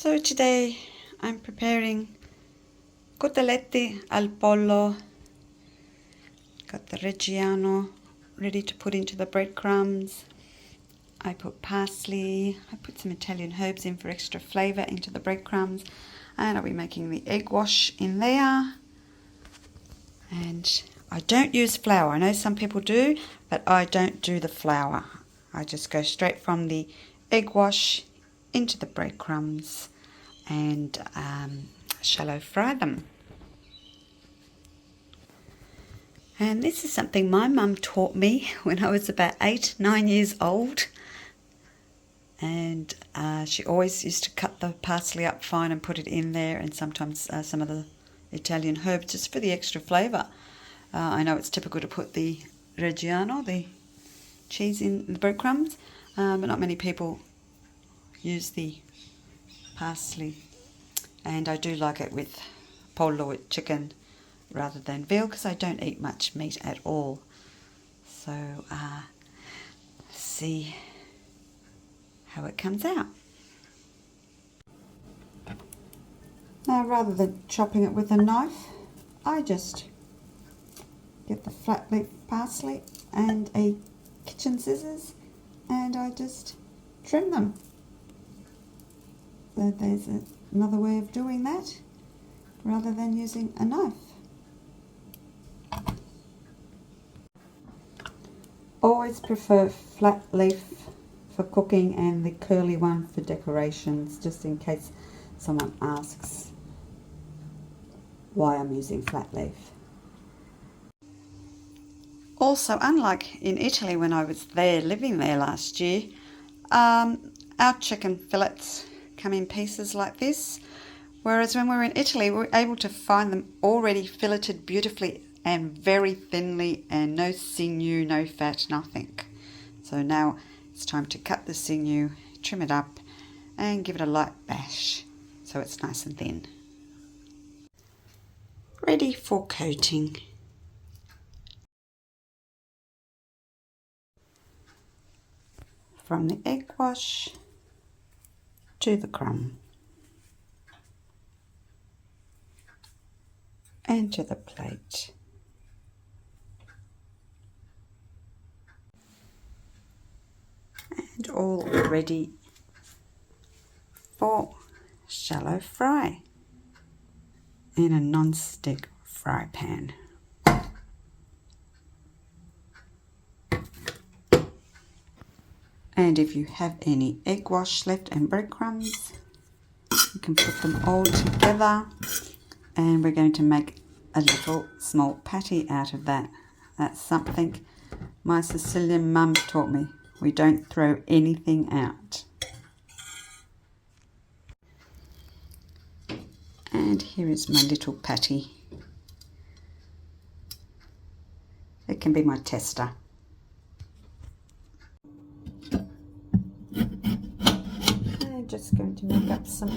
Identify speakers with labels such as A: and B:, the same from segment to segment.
A: So today I'm preparing cotolette al pollo. Got the reggiano ready to put into the breadcrumbs. I put parsley, I put some Italian herbs in for extra flavour into the breadcrumbs, and I'll be making the egg wash in there. And I don't use flour. I know some people do, but I don't do the flour. I just go straight from the egg wash into the breadcrumbs and shallow fry them. And this is something my mum taught me when I was about 8-9 years old. And she always used to cut the parsley up fine and put it in there, and sometimes some of the Italian herbs just for the extra flavour. I know it's typical to put the reggiano, the cheese, in the breadcrumbs, but not many people use the parsley. And I do like it with pollo, with chicken, rather than veal, because I don't eat much meat at all. So see how it comes out. Now, rather than chopping it with a knife, I just get the flat leaf parsley and a kitchen scissors, and I just trim them. So there's another way of doing that, rather than using a knife. Always prefer flat leaf for cooking and the curly one for decorations, just in case someone asks why I'm using flat leaf. Also, unlike in Italy when I was there, living there last year, our chicken fillets come in pieces like this, whereas when we were in Italy we were able to find them already filleted beautifully and very thinly, and no sinew, no fat, nothing. So now it's time to cut the sinew, trim it up and give it a light bash so it's nice and thin. Ready for coating. From the egg wash to the crumb and to the plate. And all ready for shallow fry in a non-stick fry pan. And if you have any egg wash left and breadcrumbs, you can put them all together, and we're going to make a little small patty out of that. That's something my Sicilian mum taught me. We don't throw anything out. And here is my little patty. It can be my tester. I'm just going to make up some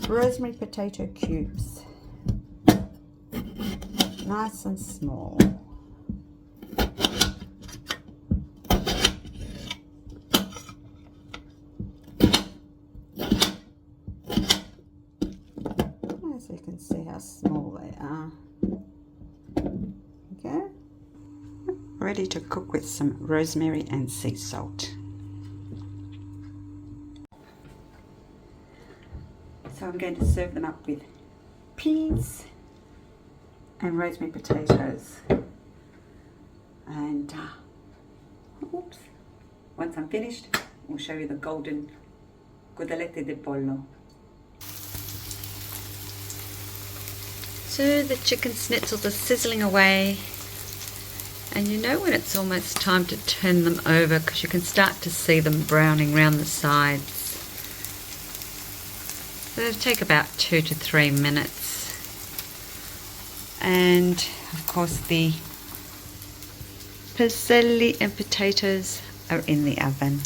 A: rosemary potato cubes. Nice and small. So you can see how small they are. Okay. Ready to cook with some rosemary and sea salt. So I'm going to serve them up with peas and rosemary potatoes. And oops, once I'm finished, we'll show you the golden Cotolette di Pollo. So the chicken schnitzels are sizzling away, and you know when it's almost time to turn them over, because you can start to see them browning around the sides. So they'll take about 2 to 3 minutes. And of course the parsley and potatoes are in the oven.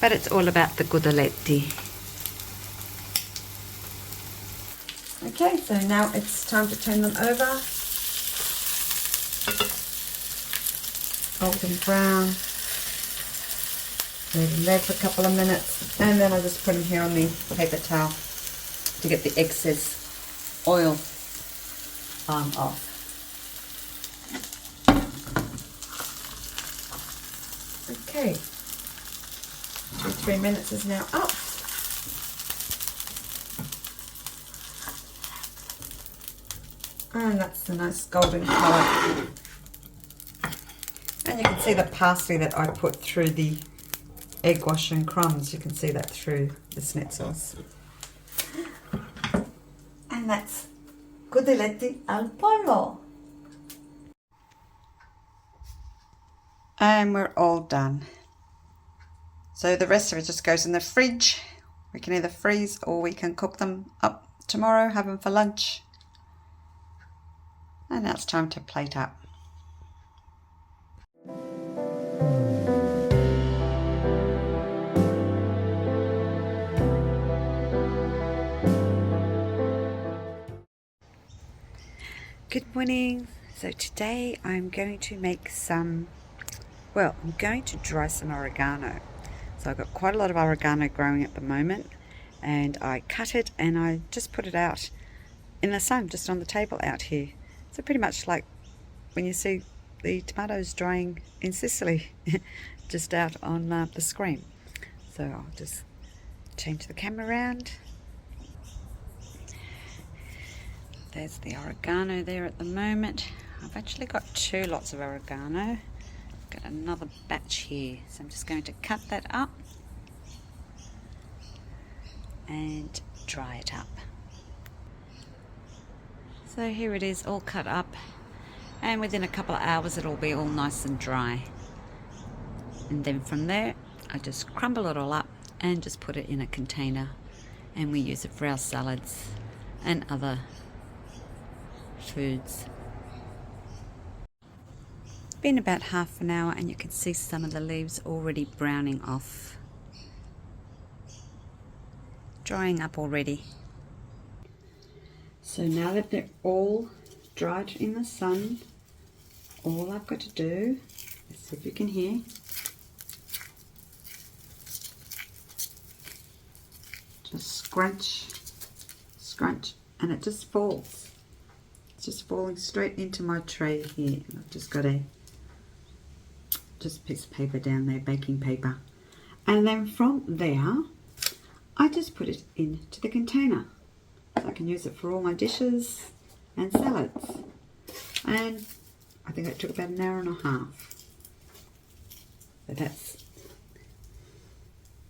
A: But it's all about the cotolette. Okay, so now it's time to turn them over. Golden brown. Leave them there for a couple of minutes, and then I just put them here on the paper towel. to get the excess oil off. Okay, 2-3 minutes is now up. And that's the nice golden colour. And you can see the parsley that I put through the egg wash and crumbs. You can see that through the schnitzels. And that's cotolette di pollo. And we're all done. So the rest of it just goes in the fridge. We can either freeze or we can cook them up tomorrow, have them for lunch. And now it's time to plate up. Good morning. So today I'm going to make I'm going to dry some oregano. So I've got quite a lot of oregano growing at the moment, and I cut it and I just put it out in the sun, just on the table out here. So pretty much like when you see the tomatoes drying in Sicily, just out on the screen. So I'll just change the camera around. There's the oregano there at the moment. I've actually got 2 lots of oregano. Got another batch here, so I'm just going to cut that up and dry it up. So here it is, all cut up, and within a couple of hours it'll be all nice and dry. And then from there I just crumble it all up and just put it in a container, and we use it for our salads and other foods. Been about half an hour and you can see some of the leaves already browning off, drying up already. So now that they're all dried in the sun, all I've got to do, let's see if you can hear, just scrunch, and it just falls. It's just falling straight into my tray here. And I've just got just a piece of paper down there, baking paper. And then from there, I just put it into the container. So I can use it for all my dishes and salads. And I think that took about an hour and a half. So that's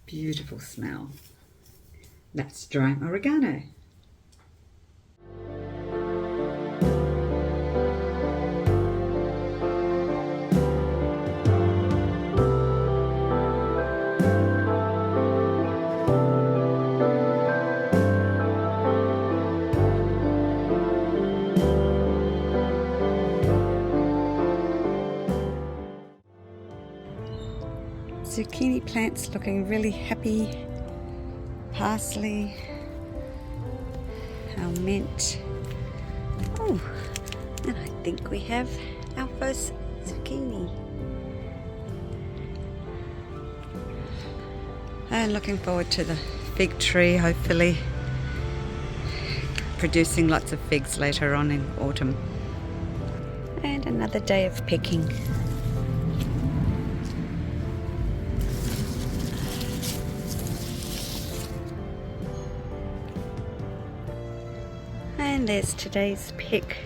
A: beautiful smell. That's dry oregano. Zucchini plants looking really happy. Parsley, our mint. Oh, and I think we have our first zucchini. And looking forward to the fig tree, hopefully producing lots of figs later on in autumn. And another day of picking. And there's today's pick.